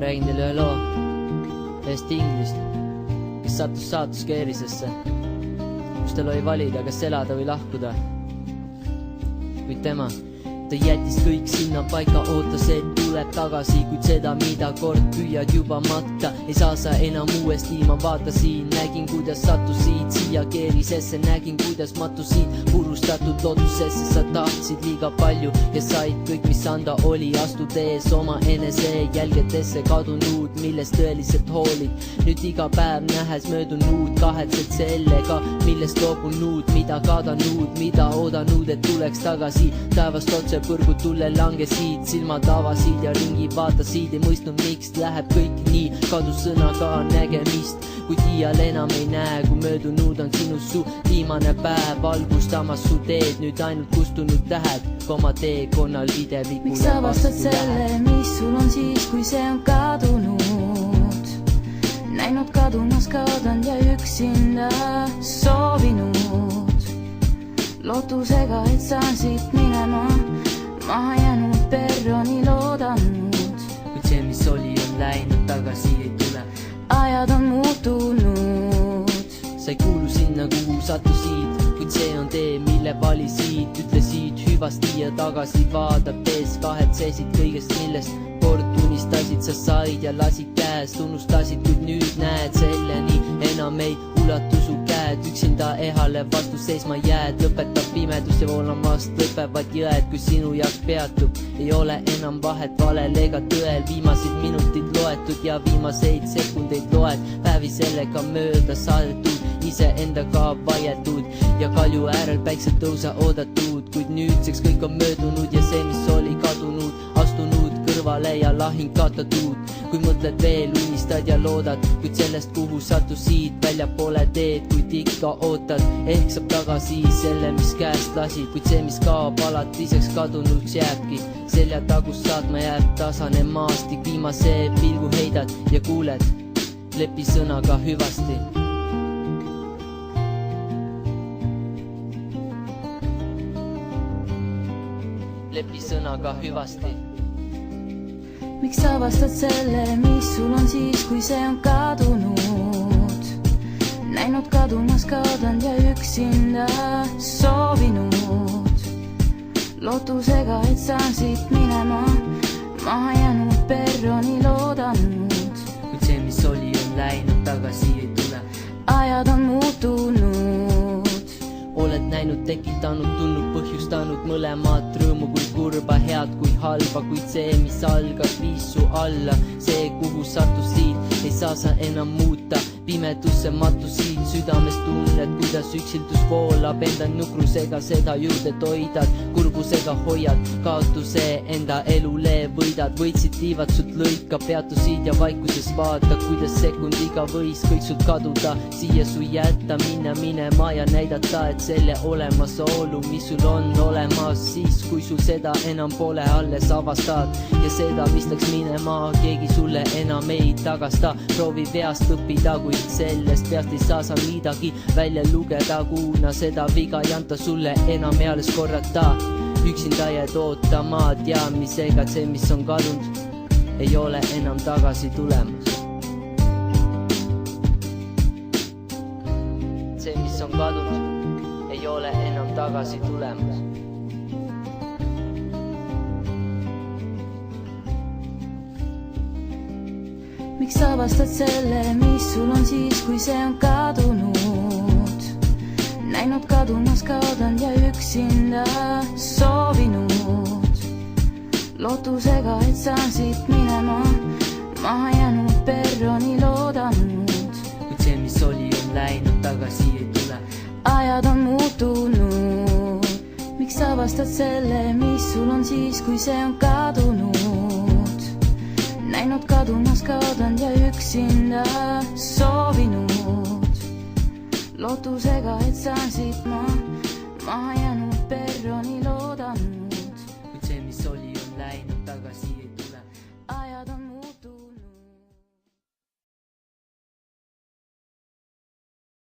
räägin teile ühe loo ühest inglist, kes sattus saatuskeerisesse, kus tal oli valida, kas elada või lahkuda. Kuid tema, ta jättis kõik sinna paika, ootas, et tuleb tagasi, kuid seda, mida kord püüad juba matta, ei saa sa enam uuesti, ma vaatasin, nägin, kuidas sattusid siia keerisesse, nägin, kuidas matusid purustatud lootusesse, sa tahtsid liiga palju ja said kõik, mis anda oli, astudes oma enese jälgedesse kadunud, millest tõeliselt hoolid. Nüüd iga päev nähes möödunud, kahetsed sellega, millest loobunud, mida kaadanud, mida oodanud, et tuleks tagasi, taevast otse põrgud tulle langesid, silmad avasid ja ringi vaatasid, ei mõistnud, miks läheb kõik nii, kadus sõnaga nägemist, kuid iial enam ei näe, kui möödunud on sinu su viimane päev, valgustamas su teed, nüüd ainult kustunud tähed, koma teekonnal videvikule. Miks avastad selle, mis sul on siis, kui see on kadunud? Näinud kadumas kaodan ja üksinda soovinud, lootusega, et saan siit minema, maha jäänud perroni loodanud. Kuid see, mis oli, on läinud, tagasi ei tule. Ajad on muutunud. Sa ei kuulu sinna, kuhu sattusid, kuid see on tee, mille valisid, ütlesid hüvasti ja tagasi vaadates, kahetsesid kõigest, millest kord unistasid, sa said ja lasid käest, unustasid, kuid nüüd näed selleni, enam ei ulatu su käed, üksinda ehale vastu seisma jääd, lõpetab pimedus ja voolamast lõpevad jõed, kui sinu jaoks peatub, ei ole enam vahet valel ega tõel, viimased minutid loetud ja viimaseid sekundeid loed, päevi sellega mööda saadetud, iseendaga vaieldud ja kalju äärel päikselt tõusa oodatud, kuid nüüdseks kõik on möödunud ja see, mis oli kadunud, astunud kõrvale ja lahing kaotatud. Kui mõtled veel, unistad ja loodad, kuid sellest, kuhu sattusid, välja pole teed, kuid ikka ootad, ehk saab tagasi selle, mis käest lasid, kuid see, mis kaob alatiseks kadunuks jääbki, selja tagust saatma jääb tasane maastik, viimase pilgu heidad ja kuuled, lepi sõnaga hüvasti. Lepi sõnaga hüvasti. Miks avastad selle, mis sul on siis, kui see on kadunud? Näinud kadumas kaodan ja üksinda soovinud, lootusega, et saan siit minema, maha jäänud perroni loodanud. Kuid see, mis oli, on läinud, tagasi ei tule. Ajad on muutunud. Oled näinud, tekitanud, tundnud, põhjustanud mõlemat rõõmu kui kurba, head kui halba, kuid see, mis algas, viis su alla, see, kuhu sattusid, ei saa sa enam muuta, pimedusse matusid, südames tunned, kuidas üksildus voolab, enda nukrusega seda juurde toidad, kurbusega hoiad, kaotuse enda elule võidad, võitsid tiivad sult lõika, peatusid ja vaikuses vaata, kuidas sekundiga võis kõik sult kaduda, siia su jätta, minema ja näidata, et selle olemasolu, mis sul on olemas, siis kui sul seda enam pole, alles avastad ja seda, mis läks minema, keegi sulle enam ei tagasta, proovi veast õppida, kuid sellest peast ei saa sa midagi välja lugeda, kuna seda viga ei anta sulle enam eales korrata, üksinda jääd ootama teadmisega, et see, mis on kadunud, ei ole enam tagasi tulemas. See, mis on kadunud, ei ole enam tagasi tulemas. Miks avastad selle, mis sul on siis, kui see on kadunud? Näinud kadumas kaodan ja üksinda soovinud, lootusega, et saan siit minema, maha jäänud perroni loodanud. Kuid see, mis oli, on läinud, tagasi ei tule. Ajad on muutunud. Miks avastad selle, mis sul on siis, kui see on kadunud? Näinud kadumas kaodan ja üksinda soovinud, lootusega, et saan siit maha